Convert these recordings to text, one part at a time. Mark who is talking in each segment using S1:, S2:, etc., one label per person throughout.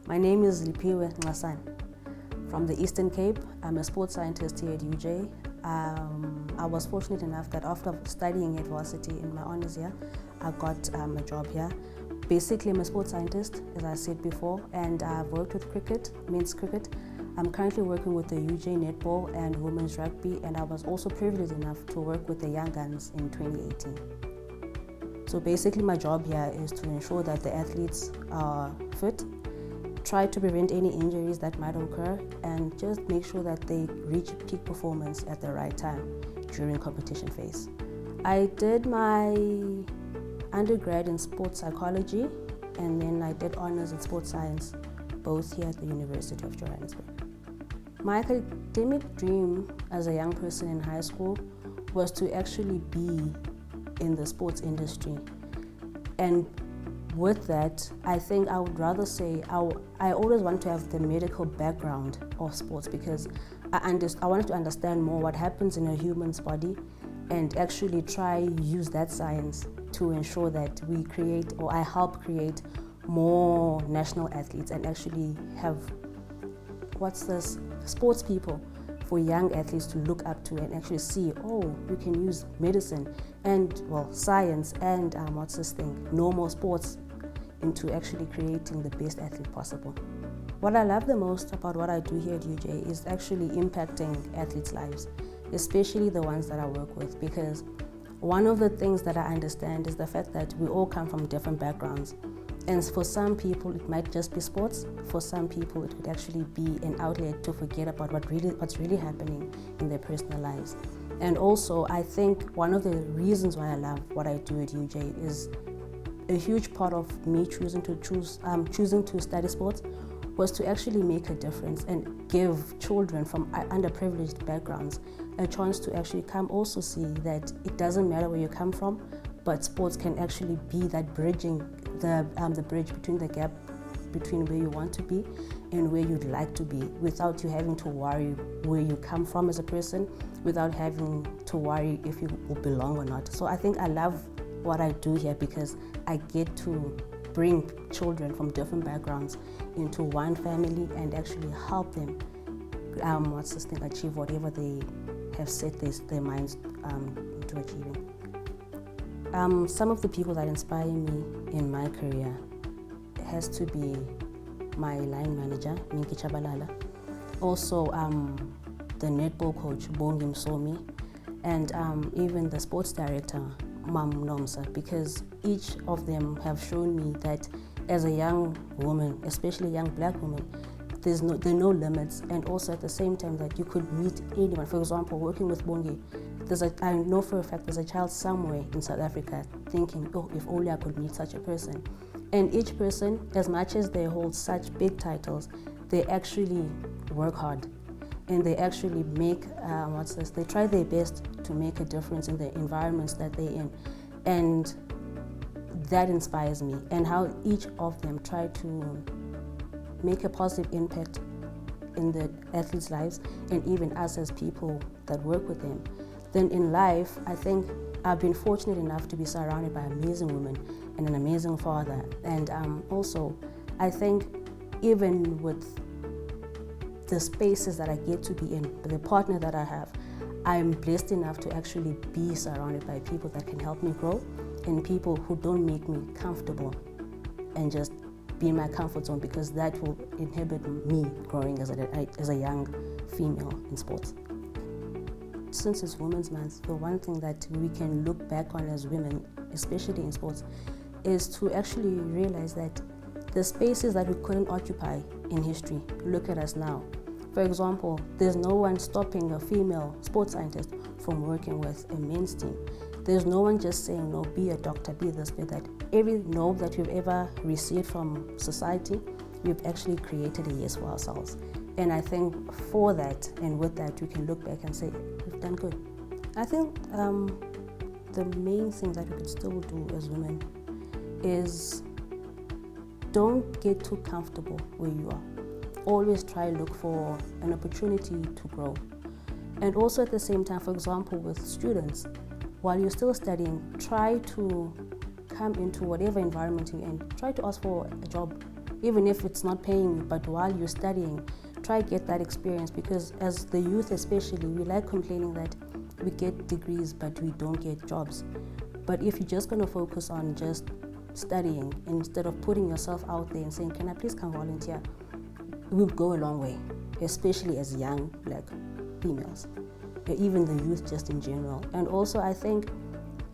S1: My name is Liphiwe Nxasana from the Eastern Cape. I'm a sports scientist here at UJ. I was fortunate enough that after studying at varsity in my honors year, I got a job here. Basically, I'm a sports scientist, as I said before, and I've worked with cricket, men's cricket. I'm currently working with the UJ netball and women's rugby, and I was also privileged enough to work with the Young Guns in 2018. So basically, my job here is to ensure that the athletes are fit, try to prevent any injuries that might occur, and just make sure that they reach peak performance at the right time during competition phase. I did my undergrad in sports psychology, and then I did honors in sports science, both here at the University of Johannesburg. My academic dream as a young person in high school was to actually be in the sports industry. And with that, I think I would rather say I always want to have the medical background of sports, because I wanted to understand more what happens in a human's body and actually try use that science to ensure that we create, or I help create, more national athletes and actually have, sports people for young athletes to look up to and actually see, oh, we can use medicine and, science and, normal sports into actually creating the best athlete possible. What I love the most about what I do here at UJ is actually impacting athletes' lives, especially the ones that I work with, because one of the things that I understand is the fact that we all come from different backgrounds. And for some people, it might just be sports. For some people, it could actually be an outlet to forget about what's really happening in their personal lives. And also, I think one of the reasons why I love what I do at UJ is a huge part of me choosing to study sports was to actually make a difference and give children from underprivileged backgrounds a chance to actually come also see that it doesn't matter where you come from, but sports can actually be that bridging, the bridge between the gap between where you want to be and where you'd like to be, without you having to worry where you come from as a person, without having to worry if you will belong or not. So I think I love what I do here because I get to bring children from different backgrounds into one family and actually help them achieve whatever they have set their minds to achieving. Some of the people that inspire me in my career has to be my line manager, Minki Chabalala, also the netball coach, Bongi Msomi, and even the sports director, Mam Nomsa, because each of them have shown me that as a young woman, especially a young black woman, there are no limits, and also at the same time that you could meet anyone. For example, working with Bongi, I know for a fact there's a child somewhere in South Africa thinking, oh, if only I could meet such a person. And each person, as much as they hold such big titles, they actually work hard. And they actually make, they try their best to make a difference in the environments that they're in. And that inspires me. And how each of them try to make a positive impact in the athletes' lives, and even us as people that work with them. Then in life, I think I've been fortunate enough to be surrounded by amazing women and an amazing father. And also, I think even with the spaces that I get to be in, the partner that I have, I'm blessed enough to actually be surrounded by people that can help me grow, and people who don't make me comfortable and just be in my comfort zone, because that will inhibit me growing as a young female in sports. Since it's Women's Month, the one thing that we can look back on as women, especially in sports, is to actually realize that the spaces that we couldn't occupy in history, look at us now. For example, there's no one stopping a female sports scientist from working with a men's team. There's no one just saying, no, be a doctor, be this, be that. Every no that we've ever received from society, we've actually created a yes for ourselves. And I think for that and with that, we can look back and say, we've done good. I think the main thing that we could still do as women is don't get too comfortable where you are. Always try to look for an opportunity to grow. And also at the same time, for example, with students, while you're still studying, try to come into whatever environment you're in. Try to ask for a job, even if it's not paying you, but while you're studying, try to get that experience, because as the youth especially, we like complaining that we get degrees but we don't get jobs. But if you're just going to focus on just studying instead of putting yourself out there and saying, can I please come volunteer, it will go a long way, especially as young Black females, even the youth just in general. And also I think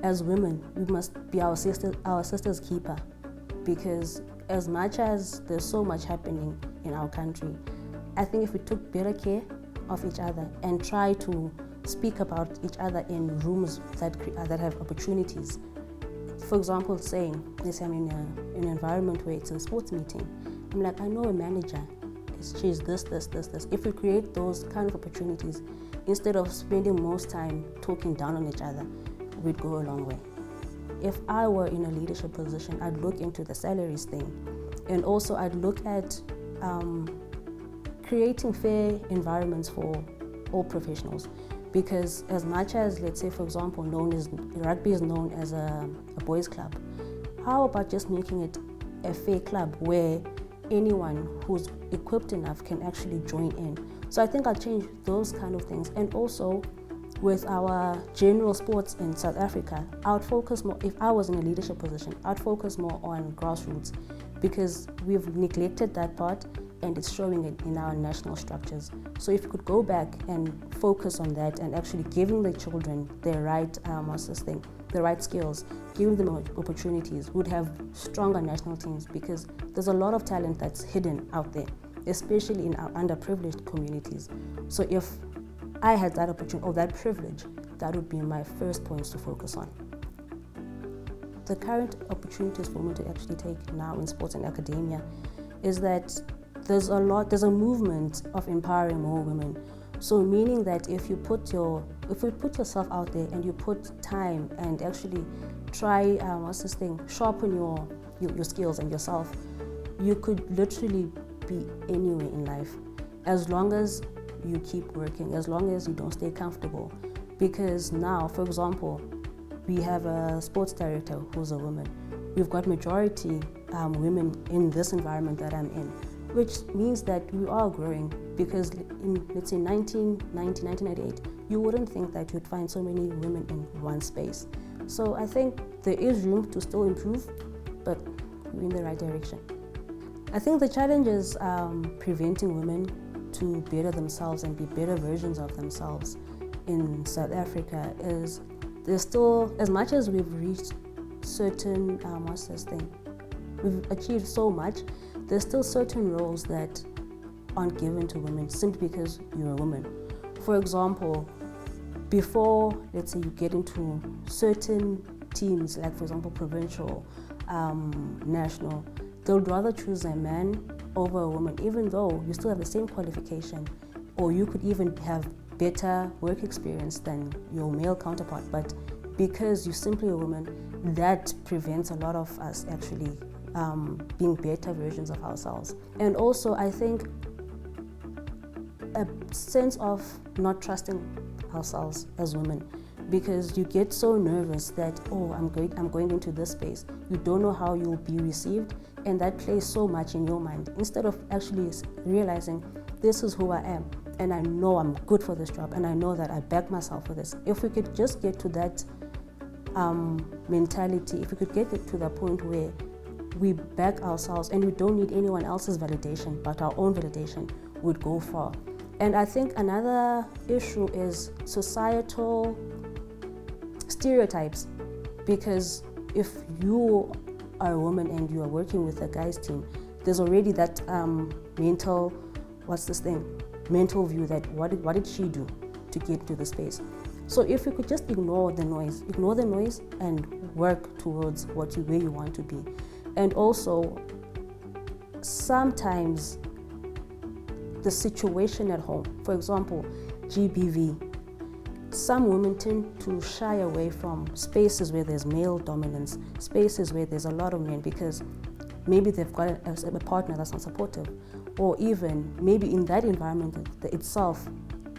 S1: as women, we must be our sister's keeper, because as much as there's so much happening in our country, I think if we took better care of each other and try to speak about each other in rooms that have opportunities. For example, saying, let's say I'm in an environment where it's a sports meeting. I'm like, I know a manager, she's this. If we create those kind of opportunities, instead of spending most time talking down on each other, we'd go a long way. If I were in a leadership position, I'd look into the salaries thing. And also I'd look at creating fair environments for all professionals. Because as much as, let's say, for example, rugby is known as a boys' club, how about just making it a fair club where anyone who's equipped enough can actually join in? So I think I'll change those kind of things. And also, with our general sports in South Africa, I would focus more, if I was in a leadership position, I'd focus more on grassroots, because we've neglected that part and it's showing it in our national structures. So if you could go back and focus on that and actually giving the children the right, the right skills, giving them opportunities, would have stronger national teams, because there's a lot of talent that's hidden out there, especially in our underprivileged communities. So if I had that opportunity or that privilege, that would be my first points to focus on. The current opportunities for me to actually take now in sports and academia is that there's a movement of empowering more women. So meaning that if you put yourself out there and you put time and actually try, sharpen your skills and yourself, you could literally be anywhere in life, as long as you keep working, as long as you don't stay comfortable. Because now, for example, we have a sports director who's a woman. We've got majority women in this environment that I'm in, which means that we are growing, because in, let's say, 1998, you wouldn't think that you'd find so many women in one space. So I think there is room to still improve, but we're in the right direction. I think the challenge is preventing women to better themselves and be better versions of themselves in South Africa. Is there's still, as much as we've reached certain, we've achieved so much, there's still certain roles that aren't given to women simply because you're a woman. For example, before, let's say, you get into certain teams, like for example provincial, national, they'll rather choose a man over a woman, even though you still have the same qualification, or you could even have better work experience than your male counterpart. But because you're simply a woman, that prevents a lot of us actually being better versions of ourselves. And also, I think a sense of not trusting ourselves as women, because you get so nervous that, oh, I'm going into this space. You don't know how you'll be received, and that plays so much in your mind, instead of actually realizing this is who I am, and I know I'm good for this job, and I know that I back myself for this. If we could just get to that mentality, if we could get to the point where we back ourselves and we don't need anyone else's validation but our own validation, would go far. And I think another issue is societal stereotypes, because if you are a woman and you are working with a guy's team, there's already that mental view that what did she do to get to the space. So if we could just ignore the noise and work towards where you want to be. And also, sometimes the situation at home, for example, GBV, some women tend to shy away from spaces where there's male dominance, spaces where there's a lot of men, because maybe they've got a partner that's not supportive, or even maybe in that environment itself,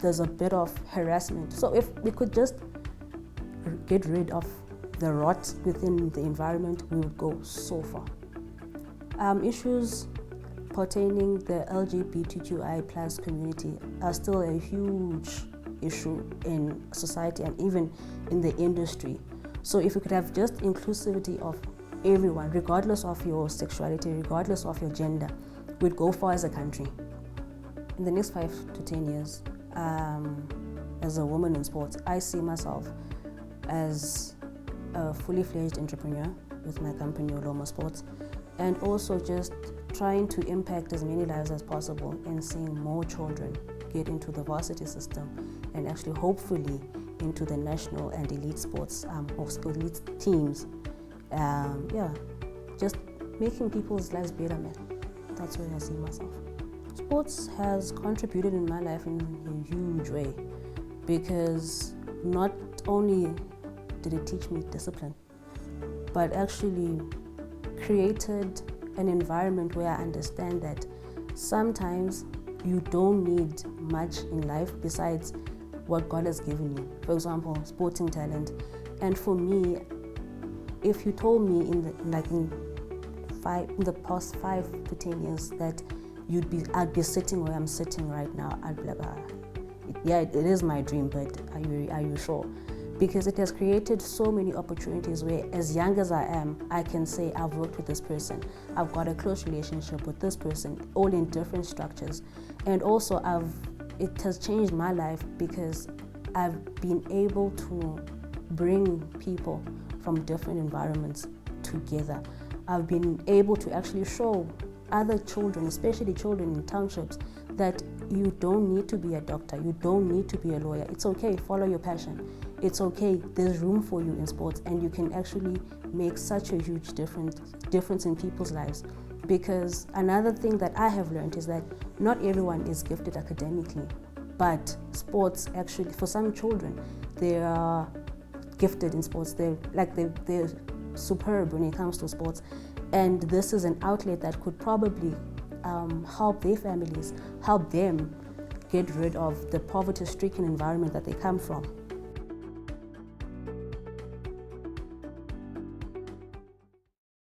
S1: there's a bit of harassment. So if we could just get rid of the rot within the environment, we would go so far. Issues pertaining the LGBTQI plus community are still a huge issue in society and even in the industry. So if we could have just inclusivity of everyone, regardless of your sexuality, regardless of your gender, we'd go far as a country. In the next 5 to 10 years, as a woman in sports, I see myself as a fully fledged entrepreneur with my company, Oloma Sports, and also just trying to impact as many lives as possible and seeing more children get into the varsity system and actually hopefully into the national and elite sports or elite teams. Just making people's lives better, man. That's where I see myself. Sports has contributed in my life in a huge way because not only did it teach me discipline, but actually created an environment where I understand that sometimes you don't need much in life besides what God has given you. For example, sporting talent. And for me, if you told me in the past 5 to 10 years that I'd be sitting where I'm sitting right now, I'd be like, yeah, it is my dream, but are you sure? Because it has created so many opportunities where, as young as I am, I can say I've worked with this person, I've got a close relationship with this person, all in different structures. And also it has changed my life because I've been able to bring people from different environments together. I've been able to actually show other children, especially children in townships, that you don't need to be a doctor, you don't need to be a lawyer. It's okay, follow your passion. It's okay, there's room for you in sports, and you can actually make such a huge difference in people's lives. Because another thing that I have learned is that not everyone is gifted academically, but sports actually, for some children, they are gifted in sports. They're superb when it comes to sports, and this is an outlet that could probably help their families, help them get rid of the poverty-stricken environment that they come from.